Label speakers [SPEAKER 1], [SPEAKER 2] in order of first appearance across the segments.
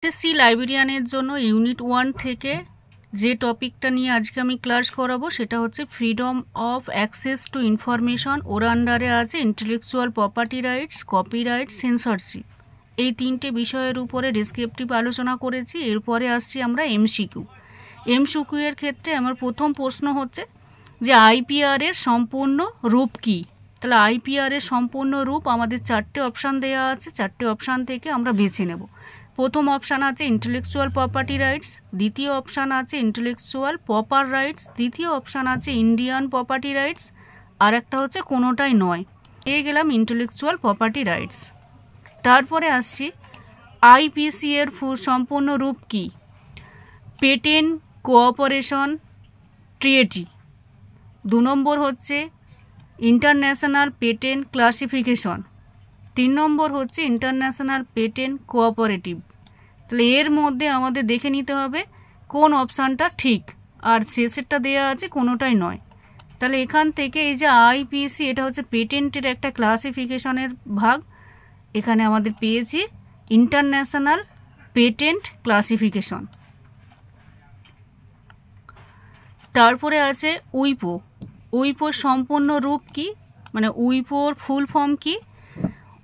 [SPEAKER 1] SSC লাইব্রেরিয়ানের জন্য unit 1 থেকে যে টপিকটা নিয়ে আজকে আমি ক্লাস করাবো সেটা হচ্ছে freedom of access to information. ওর আন্ডারে আছে intellectual property rights, copyright, censorship. এই তিনটে বিষয়ের উপরে ডেসক্রিপটিভ আলোচনা করেছি। এরপরে আসছি আমরা এমসিকিউ। এমসিকিউ এর ক্ষেত্রে আমার প্রথম প্রশ্ন হচ্ছে যে আইপিআর এর সম্পূর্ণ রূপ কী। তাহলে আইপিআর এর সম্পূর্ণ রূপ আমাদের চারটে অপশান দেওয়া আছে, চারটে অপশান থেকে আমরা বেছে নেব। প্রথম অপশান আছে ইন্টেলেকচুয়াল প্রপার্টি রাইটস, দ্বিতীয় অপশান আছে ইন্টেলেকচুয়াল প্রপার রাইটস, তৃতীয় অপশান আছে ইন্ডিয়ান প্রপার্টি রাইটস, আর একটা হচ্ছে কোনোটাই নয়। পেয়ে গেলাম ইন্টেলেকচুয়াল প্রপার্টি রাইটস। তারপরে আসছি আইপিসি এর সম্পূর্ণ রূপ কী। পেটেন্ট কোঅপারেশন ট্রিটি। 2 নম্বর হচ্ছে ইন্টারন্যাশনাল পেটেন্ট ক্লাসিফিকেশন। 3 নম্বর হচ্ছে ইন্টারন্যাশনাল পেটেন্ট কোঅপারেটিভ। তাহলে এর মধ্যে আমাদের দেখে নিতে হবে কোন অপশানটা ঠিক, আর শেষেরটা দেওয়া আছে কোনোটাই নয়। তাহলে এখান থেকে এই যে আইপিসি, এটা হচ্ছে পেটেন্টের একটা ক্লাসিফিকেশনের ভাগ। এখানে আমাদের পেয়েছি ইন্টারন্যাশনাল পেটেন্ট ক্লাসিফিকেশন। তারপরে আছে উইপো। উইপোর সম্পূর্ণ রূপ কি, মানে উইপোর ফুল ফর্ম কি?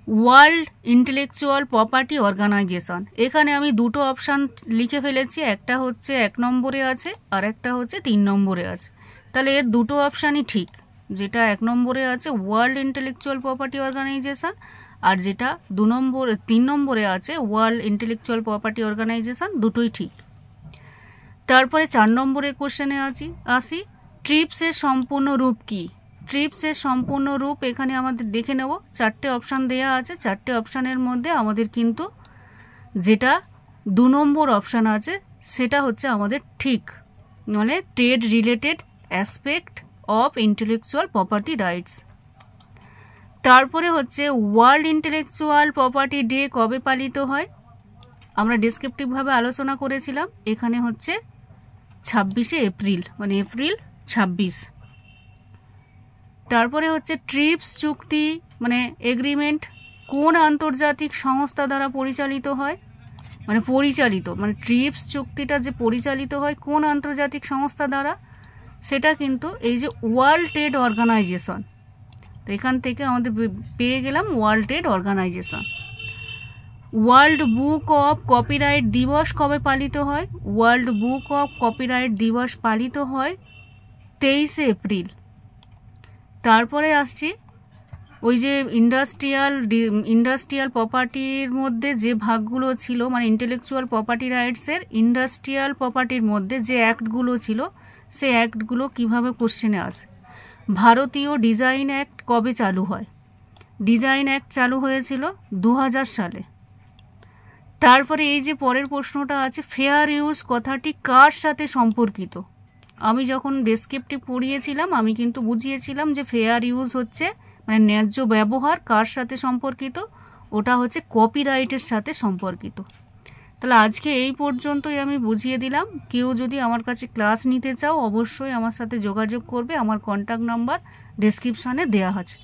[SPEAKER 1] World intellectual property organization. এখানে আমি দুটো অপশান লিখে ফেলেছি, একটা হচ্ছে 1 নম্বরে আছে আর একটা হচ্ছে 3 নম্বরে আছে। তাহলে এর দুটো অপশানই ঠিক, যেটা 1 নম্বরে আছে ওয়ার্ল্ড ইন্টেলেকচুয়াল প্রপার্টি অর্গানাইজেশন, আর যেটা 3 নম্বরে আছে ওয়ার্ল্ড ইন্টেলেকচুয়াল প্রপার্টি অর্গানাইজেশন, দুটোই ঠিক। তারপরে 4 নম্বরের কোশ্চেনে আসি ট্রিপসের সম্পূর্ণ রূপ কি। ট্রিপসের সম্পূর্ণ রূপ এখানে আমাদের দেখে নেব, চারটে অপশান দেওয়া আছে। চারটে অপশানের মধ্যে আমাদের কিন্তু যেটা 2 নম্বর অপশান আছে সেটা হচ্ছে আমাদের ঠিক, মানে trade related aspect of intellectual property rights. তারপরে হচ্ছে ওয়ার্ল্ড ইন্টেলেকচুয়াল প্রপার্টি ডে কবে পালিত হয়, আমরা ডেসক্রিপটিভভাবে আলোচনা করেছিলাম। এখানে হচ্ছে 26শে এপ্রিল, মানে এপ্রিল 26। তারপরে হচ্ছে ট্রিপস চুক্তি মানে এগ্রিমেন্ট কোন আন্তর্জাতিক সংস্থা দ্বারা পরিচালিত হয়, মানে ট্রিপস চুক্তিটা যে পরিচালিত হয় কোন আন্তর্জাতিক সংস্থা দ্বারা, সেটা কিন্তু এই যে ওয়ার্ল্ড ট্রেড অর্গানাইজেশন। তো এখান থেকে আমাদের পেয়ে গেলাম world trade organization. World book of copyright দিবস কবে পালিত হয়? ওয়ার্ল্ড বুক অফ কপিরাইট দিবস পালিত হয় 23শে এপ্রিল। তারপরে আসছি ওই যে ইন্ডাস্ট্রিয়াল প্রপার্টির মধ্যে যে ভাগগুলো ছিল, মানে ইন্টেলেকচুয়াল প্রপার্টি রাইটসের ইন্ডাস্ট্রিয়াল প্রপার্টির মধ্যে যে অ্যাক্টগুলো ছিল, সে অ্যাক্টগুলো কিভাবে কোশ্চেনে আসে। ভারতীয় ডিজাইন অ্যাক্ট কবে চালু হয়? ডিজাইন অ্যাক্ট চালু হয়েছিল 2000 সালে। তারপরে এই যে পরের প্রশ্নটা আছে ফেয়ার ইউজ কথাটি কার সাথে সম্পর্কিত। আমি যখন ডেসক্রিপটিভ পড়িয়েছিলাম আমি কিন্তু বুঝিয়েছিলাম যে ফেয়ার ইউজ হচ্ছে মানে ন্যায্য ব্যবহার কার সাথে সম্পর্কিত, ওটা হচ্ছে কপিরাইটের সাথে সম্পর্কিত। তাহলে আজকে এই পর্যন্তই আমি বুঝিয়ে দিলাম। কেউ যদি আমার কাছে ক্লাস নিতে চাও অবশ্যই আমার সাথে যোগাযোগ করবে, আমার কন্ট্যাক্ট নাম্বার ডেসক্রিপশানে দেওয়া আছে।